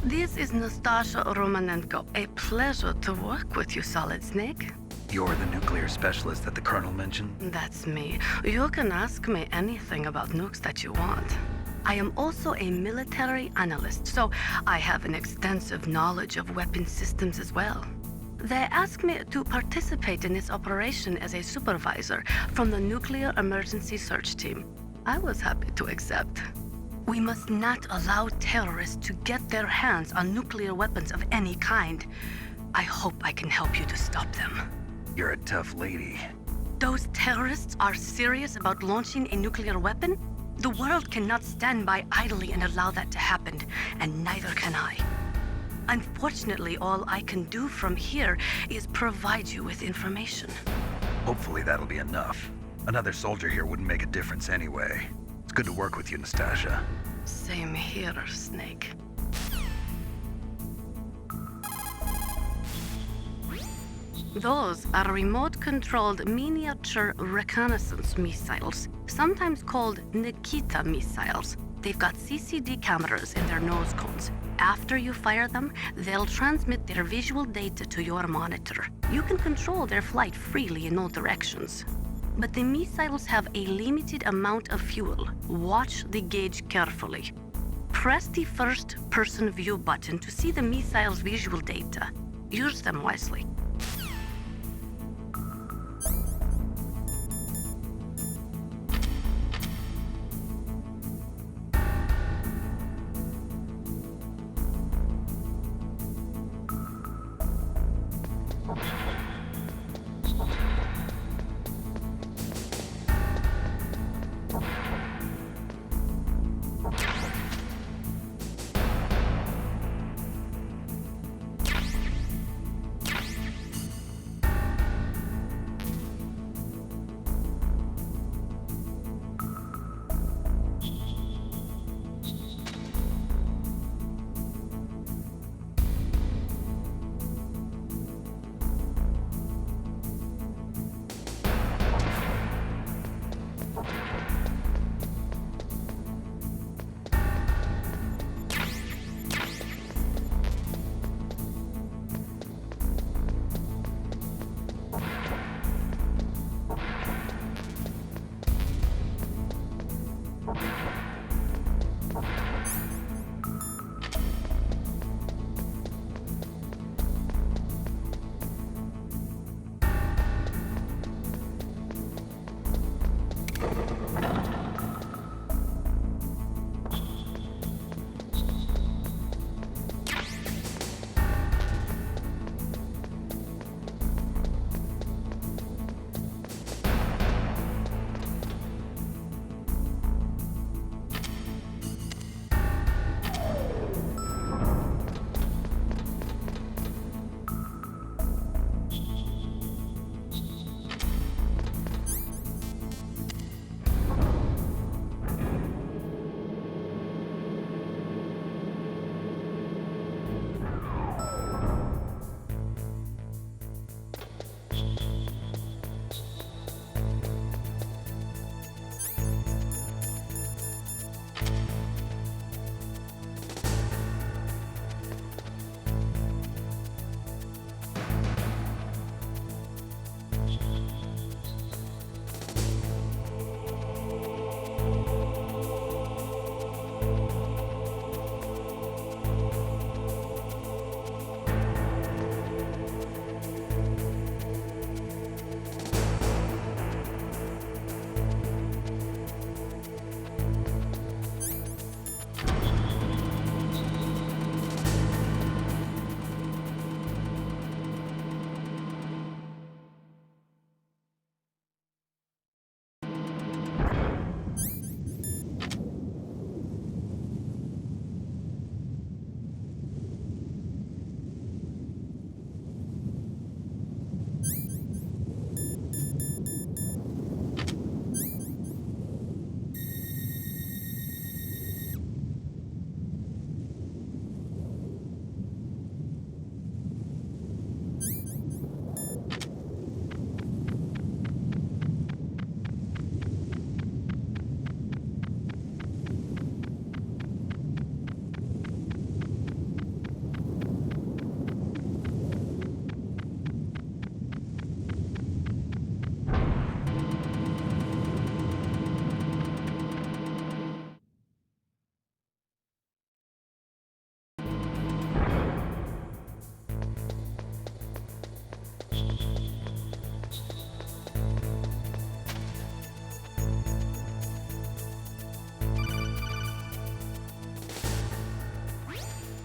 This is Nastasha Romanenko. A pleasure to work with you, Solid Snake. You're the nuclear specialist that the Colonel mentioned? That's me. You can ask me anything about nukes that you want. I am also a military analyst, so I have an extensive knowledge of weapon systems as well. They asked me to participate in this operation as a supervisor from the Nuclear Emergency Search Team. I was happy to accept. We must not allow terrorists to get their hands on nuclear weapons of any kind. I hope I can help you to stop them. You're a tough lady. Those terrorists are serious about launching a nuclear weapon? The world cannot stand by idly and allow that to happen, and neither can I. Unfortunately, all I can do from here is provide you with information. Hopefully that'll be enough. Another soldier here wouldn't make a difference anyway. It's good to work with you, Nastasha. Same here, Snake. Those are remote-controlled miniature reconnaissance missiles, sometimes called Nikita missiles. They've got CCD cameras in their nose cones. After you fire them, they'll transmit their visual data to your monitor. You can control their flight freely in all directions. But the missiles have a limited amount of fuel. Watch the gauge carefully. Press the first-person view button to see the missile's visual data. Use them wisely.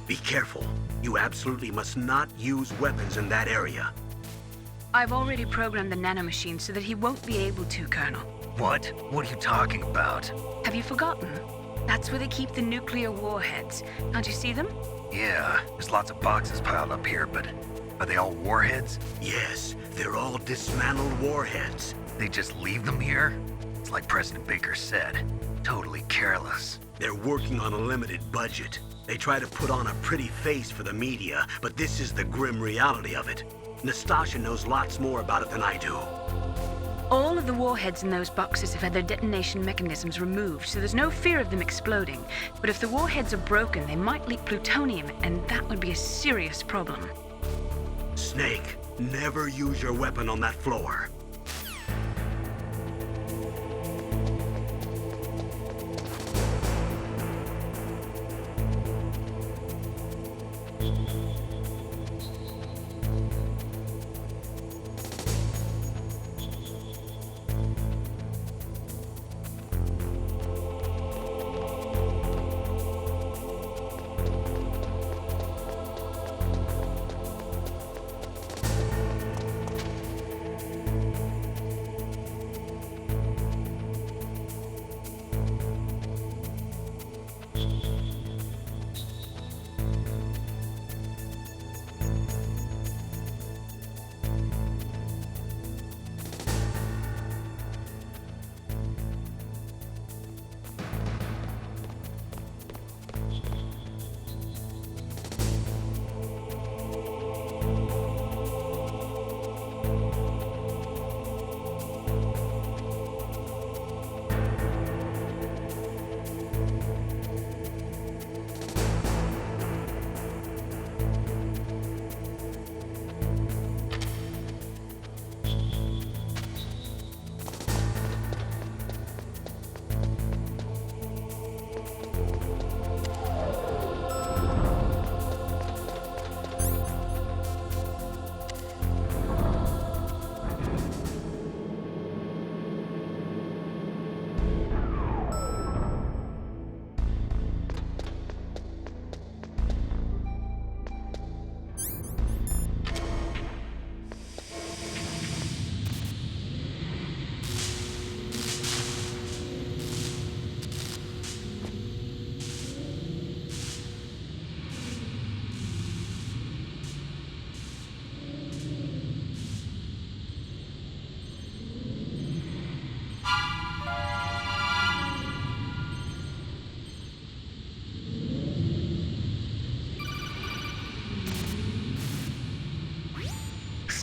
Be careful. You absolutely must not use weapons in that area. I've already programmed the nanomachine so that he won't be able to, Colonel. What? What are you talking about? Have you forgotten? That's where they keep the nuclear warheads. Can't you see them? Yeah, there's lots of boxes piled up here, but are they all warheads? Yes, they're all dismantled warheads. They just leave them here? It's like President Baker said, totally careless. They're working on a limited budget. They try to put on a pretty face for the media, but this is the grim reality of it. Nastasha knows lots more about it than I do. All of the warheads in those boxes have had their detonation mechanisms removed, so there's no fear of them exploding. But if the warheads are broken, they might leak plutonium, and that would be a serious problem. Snake, never use your weapon on that floor.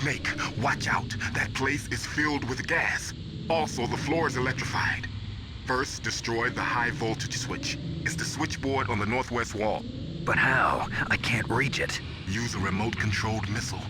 Snake, watch out. That place is filled with gas. Also, the floor is electrified. First, destroy the high voltage switch. It's the switchboard on the northwest wall. But how? I can't reach it. Use a remote-controlled missile.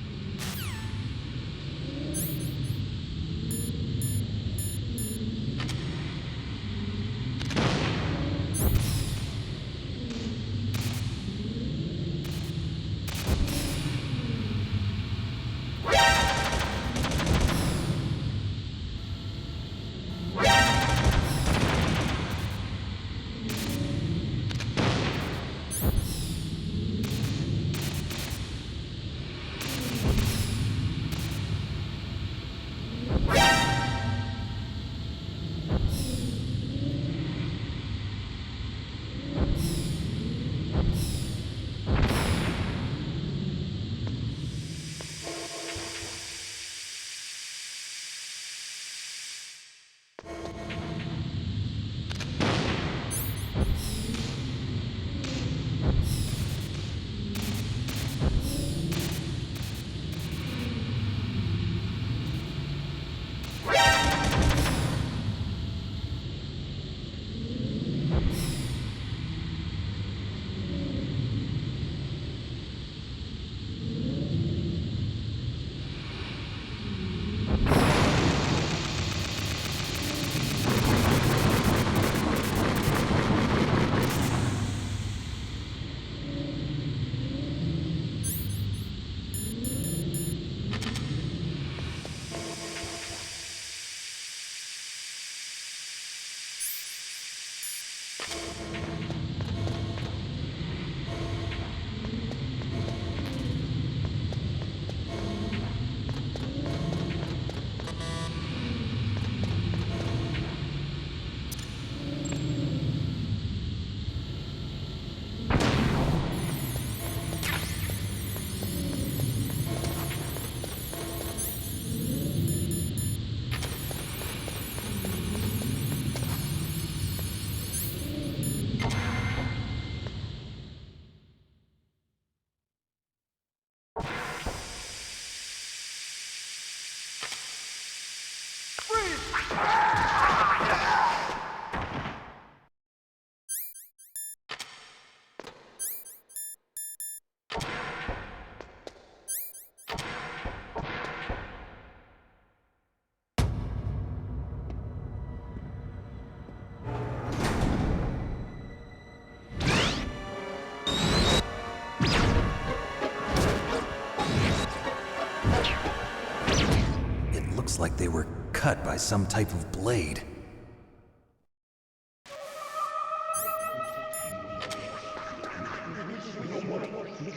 were cut by some type of blade.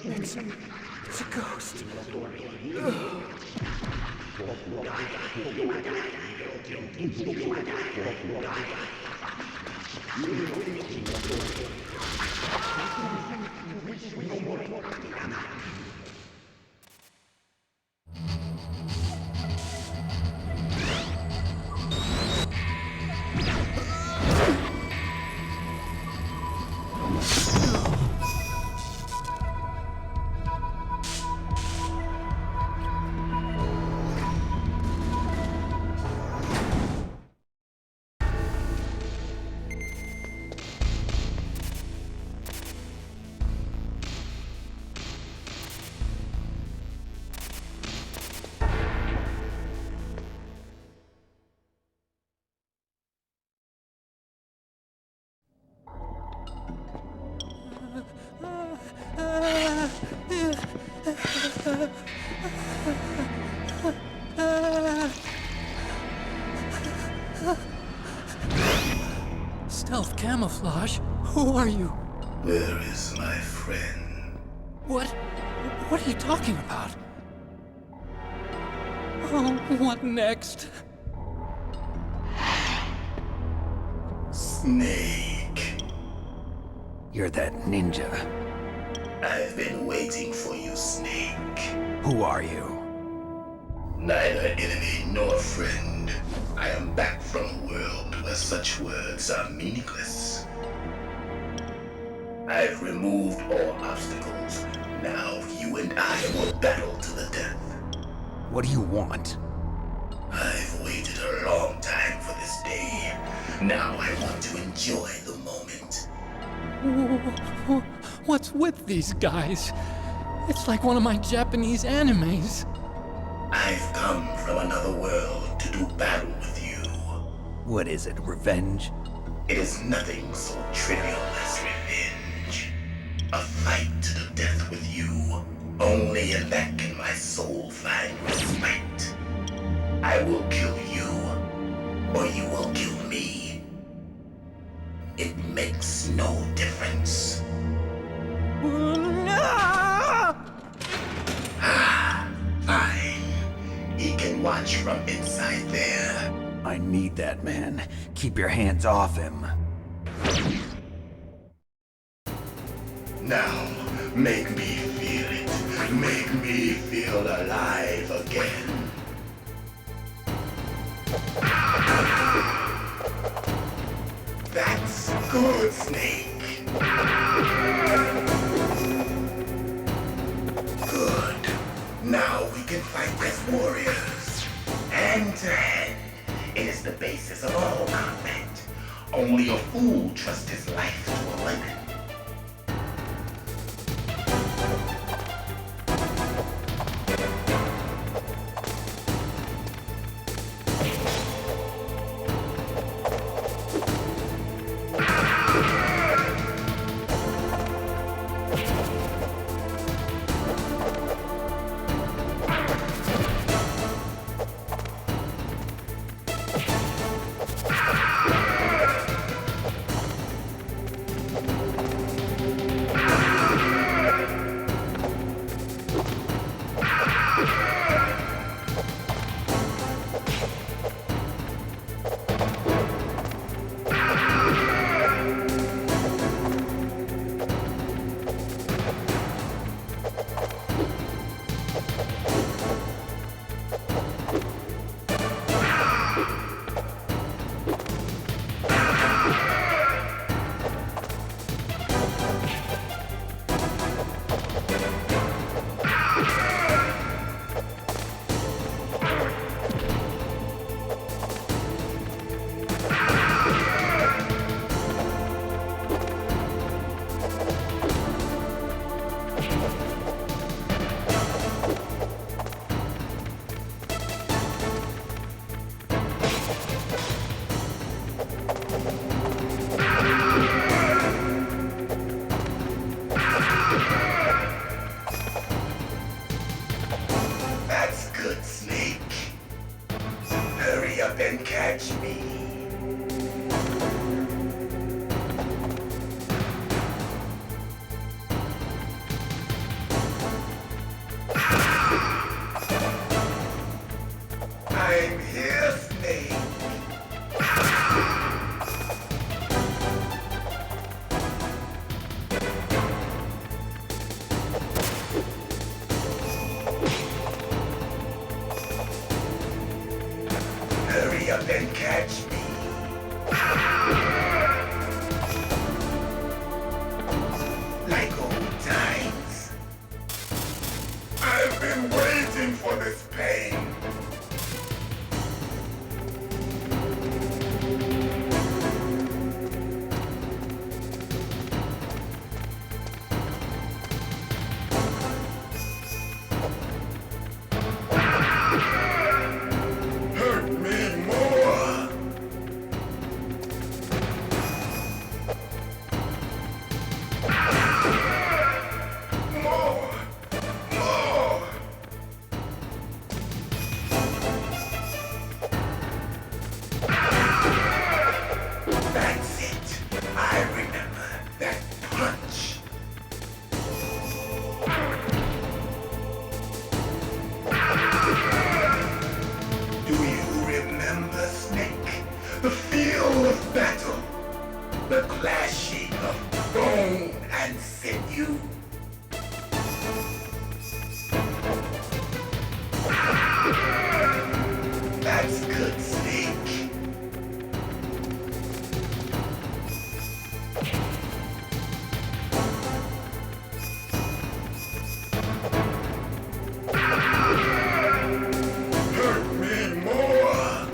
It's a ghost. Stealth camouflage? Who are you? Where is my friend? What? What are you talking about? Oh, what next? Snake. You're that ninja. I've been waiting for you, Snake. Who are you? Neither enemy nor friend. I am back from a world where such words are meaningless. I've removed all obstacles. Now you and I will battle to the death. What do you want? I've waited a long time for this day. Now I want to enjoy the moment. What's with these guys? It's like one of my Japanese animes. I've come from another world to do battle with you. What is it, revenge? It is nothing so trivial as revenge. A fight to the death with you. Only in that can my soul find respite. I will kill you, or you will kill me. It makes no difference. Fine. He can watch from inside there. I need that man. Keep your hands off him. Now, make me feel it. Make me feel alive again. That's good, Snake. Good. Now we can fight as warriors. Hand to hand. It is the basis of all combat. Only a fool trusts his life to a weapon. shape of bone and sinew. That's good, Snake. Hurt me more.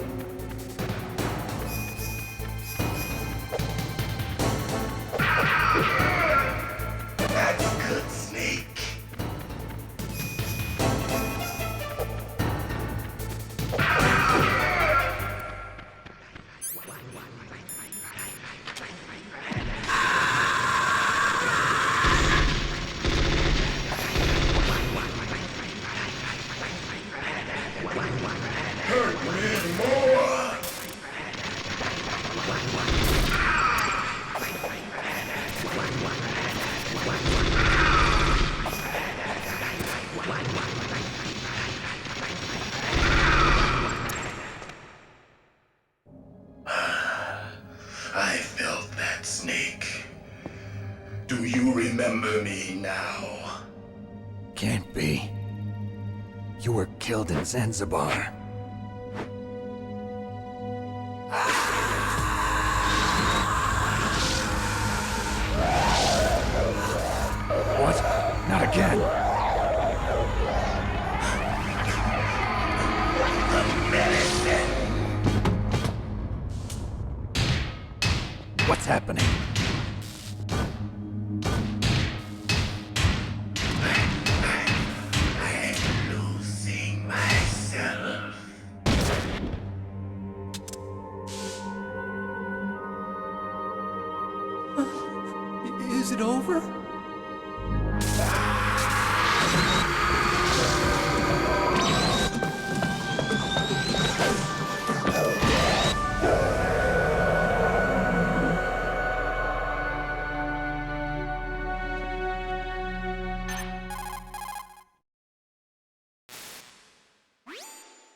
That's good, Snake. Hurt me more. I felt that, Snake. Do you remember me now? Can't be. You were killed in Zanzibar. What? Not again. What's happening? I'm losing myself. Is it over?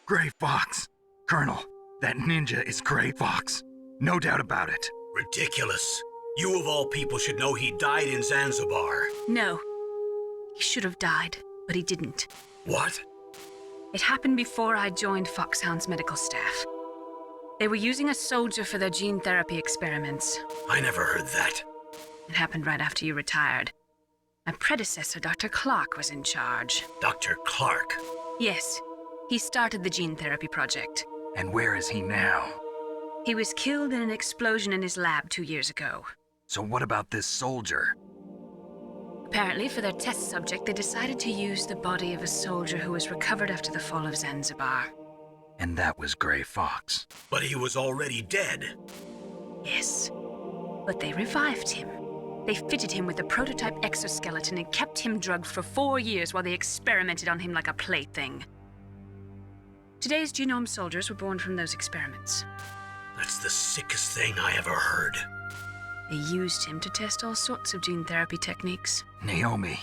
Gray Fox. Colonel, that ninja is Gray Fox. No doubt about it. Ridiculous. You of all people should know he died in Zanzibar. No. He should have died, but he didn't. What? It happened before I joined Foxhound's medical staff. They were using a soldier for their gene therapy experiments. I never heard that. It happened right after you retired. My predecessor, Dr. Clark, was in charge. Dr. Clark. Yes, he started the gene therapy project. And where is he now? He was killed in an explosion in his lab 2 years ago. So what about this soldier? Apparently, for their test subject, they decided to use the body of a soldier who was recovered after the fall of Zanzibar. And that was Gray Fox. But he was already dead. Yes, but they revived him. They fitted him with a prototype exoskeleton and kept him drugged for 4 years while they experimented on him like a plaything. Today's genome soldiers were born from those experiments. That's the sickest thing I ever heard. They used him to test all sorts of gene therapy techniques. Naomi,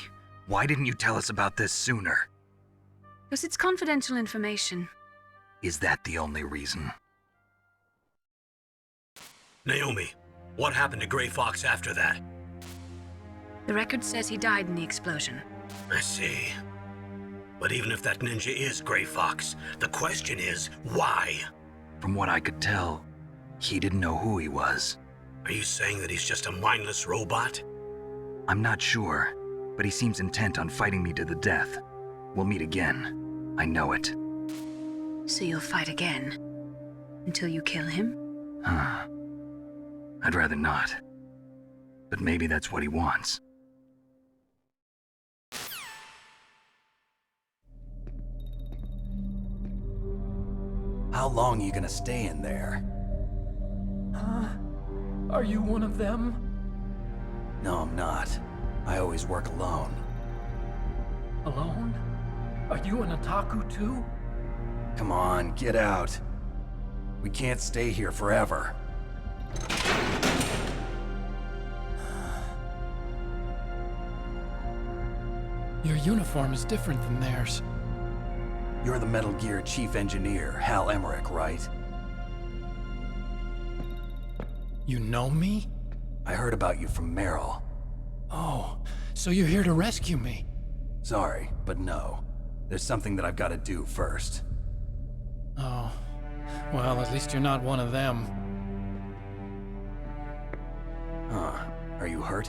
why didn't you tell us about this sooner? Because it's confidential information. Is that the only reason? Naomi, what happened to Gray Fox after that? The record says he died in the explosion. I see. But even if that ninja is Gray Fox, the question is, why? From what I could tell, he didn't know who he was. Are you saying that he's just a mindless robot? I'm not sure, but he seems intent on fighting me to the death. We'll meet again. I know it. So you'll fight again? Until you kill him? Huh. I'd rather not. But maybe that's what he wants. How long are you gonna stay in there? Huh? Are you one of them? No, I'm not. I always work alone. Alone? Are you an otaku too? Come on, get out. We can't stay here forever. Your uniform is different than theirs. You're the Metal Gear Chief Engineer, Hal Emmerich, right? You know me? I heard about you from Meryl. Oh, so you're here to rescue me? Sorry, but no. There's something that I've got to do first. Oh, well, at least you're not one of them. Huh. Are you hurt?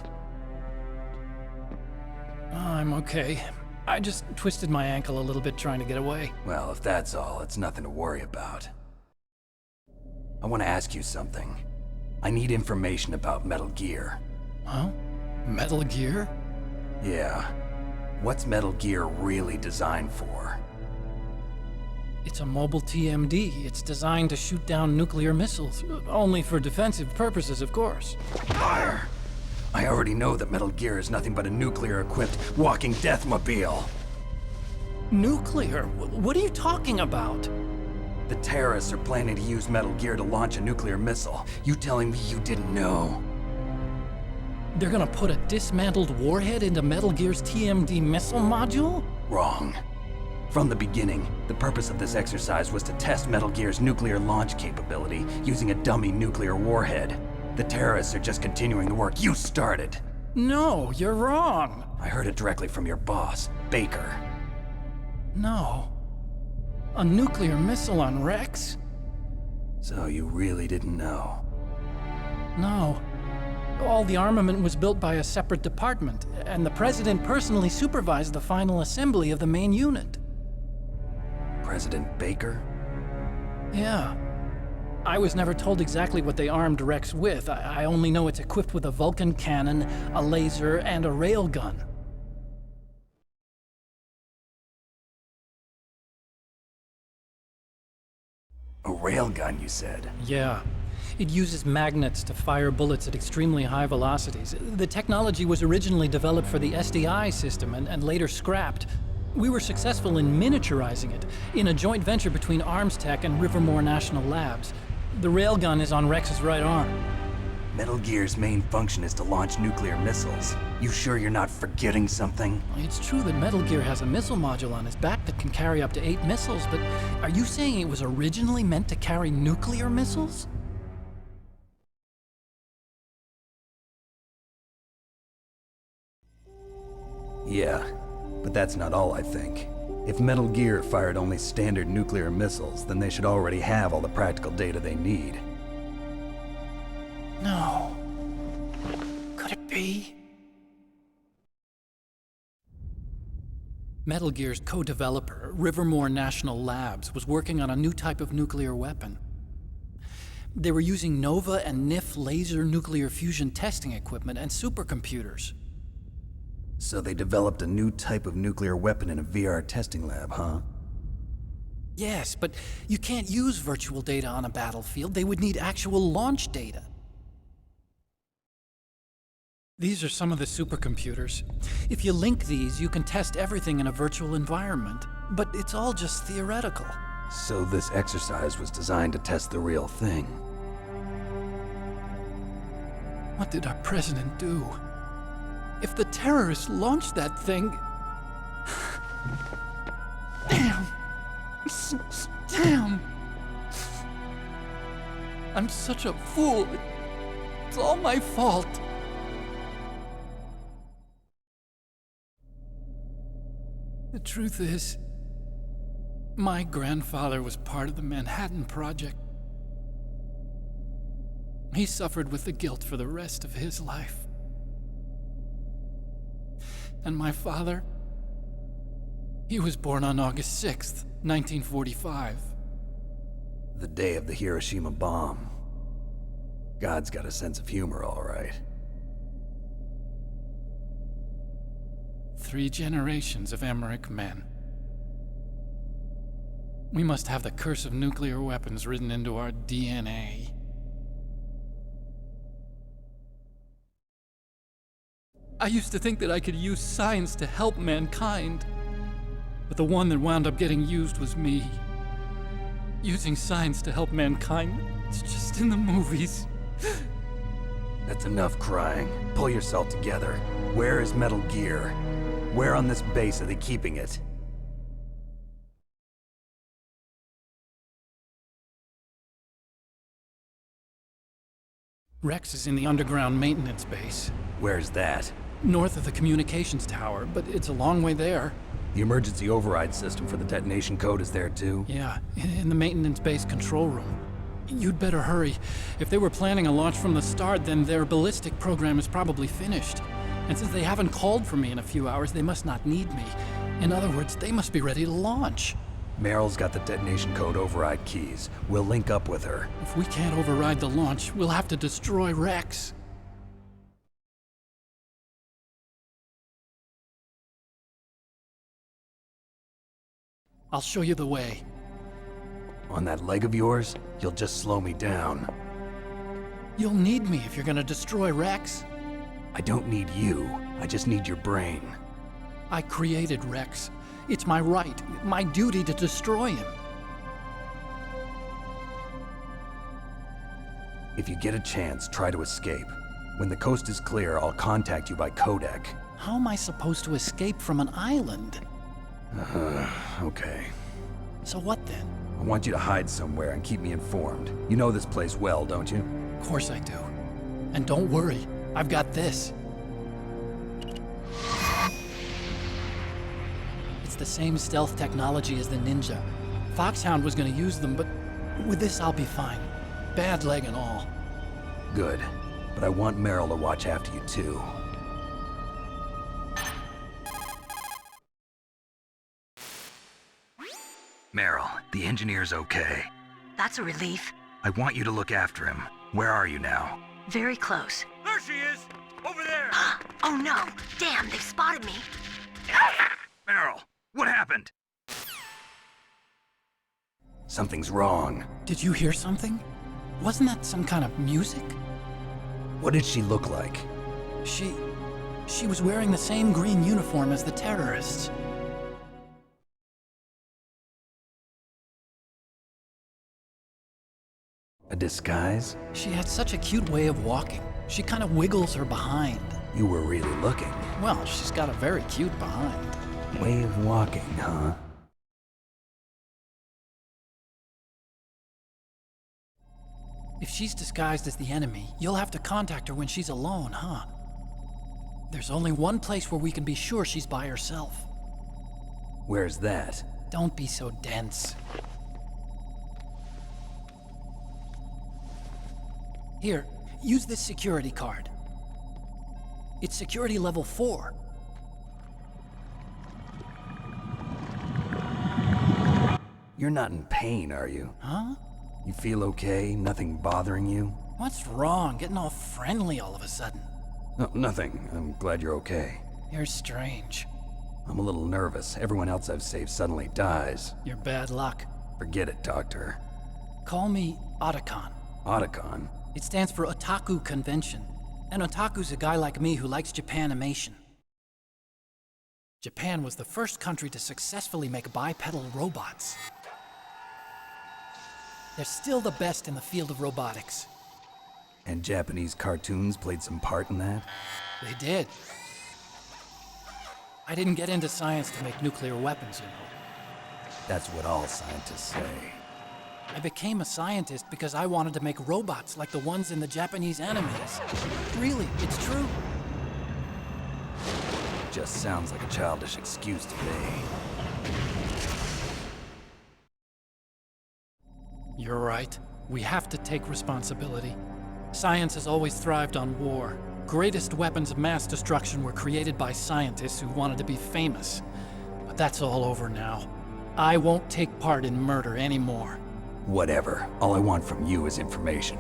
Oh, I'm okay. I just twisted my ankle a little bit trying to get away. Well, if that's all, it's nothing to worry about. I want to ask you something. I need information about Metal Gear. Huh? Metal Gear? Yeah. What's Metal Gear really designed for? It's a mobile TMD. It's designed to shoot down nuclear missiles. Only for defensive purposes, of course. Fire! I already know that Metal Gear is nothing but a nuclear-equipped walking deathmobile. Nuclear? What are you talking about? The terrorists are planning to use Metal Gear to launch a nuclear missile. You telling me you didn't know? They're gonna put a dismantled warhead into Metal Gear's TMD missile module? Wrong. From the beginning, the purpose of this exercise was to test Metal Gear's nuclear launch capability using a dummy nuclear warhead. The terrorists are just continuing the work you started. No, you're wrong. I heard it directly from your boss, Baker. No. A nuclear missile on Rex? So you really didn't know? No. All the armament was built by a separate department, and the President personally supervised the final assembly of the main unit. President Baker? Yeah. I was never told exactly what they armed Rex with. I only know it's equipped with a Vulcan cannon, a laser, and a railgun. A railgun, you said? Yeah. It uses magnets to fire bullets at extremely high velocities. The technology was originally developed for the SDI system and later scrapped. We were successful in miniaturizing it in a joint venture between Arms Tech and Rivermore National Labs. The railgun is on Rex's right arm. Metal Gear's main function is to launch nuclear missiles. You sure you're not forgetting something? It's true that Metal Gear has a missile module on his back that can carry up to 8 missiles, but are you saying it was originally meant to carry nuclear missiles? Yeah, but that's not all I think. If Metal Gear fired only standard nuclear missiles, then they should already have all the practical data they need. No. Could it be? Metal Gear's co-developer, Rivermore National Labs, was working on a new type of nuclear weapon. They were using NOVA and NIF laser nuclear fusion testing equipment and supercomputers. So they developed a new type of nuclear weapon in a VR testing lab, huh? Yes, but you can't use virtual data on a battlefield. They would need actual launch data. These are some of the supercomputers. If you link these, you can test everything in a virtual environment. But it's all just theoretical. So this exercise was designed to test the real thing. What did our president do? If the terrorists launched that thing... Damn! Damn! I'm such a fool. It's all my fault. The truth is, my grandfather was part of the Manhattan Project. He suffered with the guilt for the rest of his life. And my father, he was born on August 6th, 1945. The day of the Hiroshima bomb. God's got a sense of humor, all right. 3 generations of Emmerich men. We must have the curse of nuclear weapons written into our DNA. I used to think that I could use science to help mankind, but the one that wound up getting used was me. Using science to help mankind, it's just in the movies. That's enough crying. Pull yourself together. Where is Metal Gear? Where on this base are they keeping it? Rex is in the underground maintenance base, Where's that? north of the communications tower, but it's a long way there. The emergency override system for the detonation code is there too? Yeah, in the maintenance base control room. You'd better hurry. If they were planning a launch from the start, then their ballistic program is probably finished. And since they haven't called for me in a few hours, they must not need me. In other words, they must be ready to launch. Meryl's got the detonation code override keys. We'll link up with her. If we can't override the launch, we'll have to destroy Rex. I'll show you the way. On that leg of yours, you'll just slow me down. You'll need me if you're gonna destroy Rex. I don't need you. I just need your brain. I created Rex. It's my right, my duty to destroy him. If you get a chance, try to escape. When the coast is clear, I'll contact you by codec. How am I supposed to escape from an island? Okay. So what then? I want you to hide somewhere and keep me informed. You know this place well, don't you? Of course I do. And don't worry, I've got this. It's the same stealth technology as the Ninja. Foxhound was gonna use them, but with this I'll be fine. Bad leg and all. Good. But I want Meryl to watch after you too. Meryl, the engineer's okay. That's a relief. I want you to look after him. Where are you now? Very close. There she is! Over there! Oh no! Damn, they've spotted me. Meryl, what happened? Something's wrong. Did you hear something? Wasn't that some kind of music? What did she look like? She was wearing the same green uniform as the terrorists. A disguise? She had such a cute way of walking. She kind of wiggles her behind. You were really looking. Well, she's got a very cute behind. Way of walking, huh? If she's disguised as the enemy, you'll have to contact her when she's alone, huh? There's only one place where we can be sure she's by herself. Where's that? Don't be so dense. Here, use this security card. It's security level 4. You're not in pain, are you? Huh? You feel okay? Nothing bothering you? What's wrong? Getting all friendly all of a sudden. No, nothing. I'm glad you're okay. You're strange. I'm a little nervous. Everyone else I've saved suddenly dies. You're bad luck. Forget it, Doctor. Call me Otacon. Otacon? It stands for Otaku Convention. An otaku's a guy like me who likes Japanimation. Japan was the first country to successfully make bipedal robots. They're still the best in the field of robotics. And Japanese cartoons played some part in that? They did. I didn't get into science to make nuclear weapons, you know. That's what all scientists say. I became a scientist because I wanted to make robots like the ones in the Japanese animes. Really, it's true. Just sounds like a childish excuse to me. You're right. We have to take responsibility. Science has always thrived on war. Greatest weapons of mass destruction were created by scientists who wanted to be famous. But that's all over now. I won't take part in murder anymore. Whatever. All I want from you is information.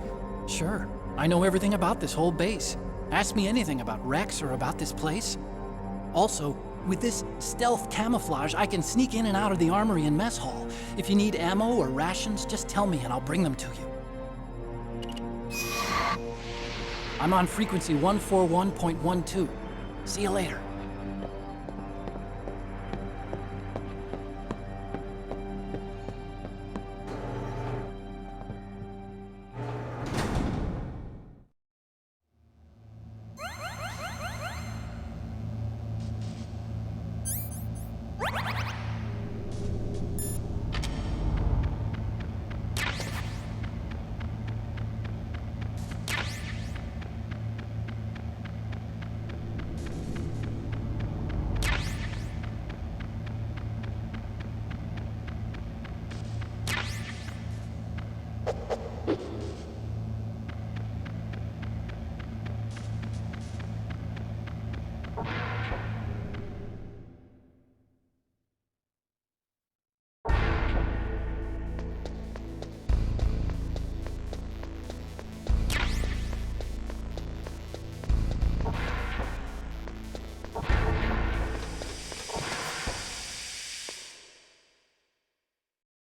Sure. I know everything about this whole base. Ask me anything about Rex or about this place. Also, with this stealth camouflage, I can sneak in and out of the armory and mess hall. If you need ammo or rations, just tell me and I'll bring them to you. I'm on frequency 141.12. See you later.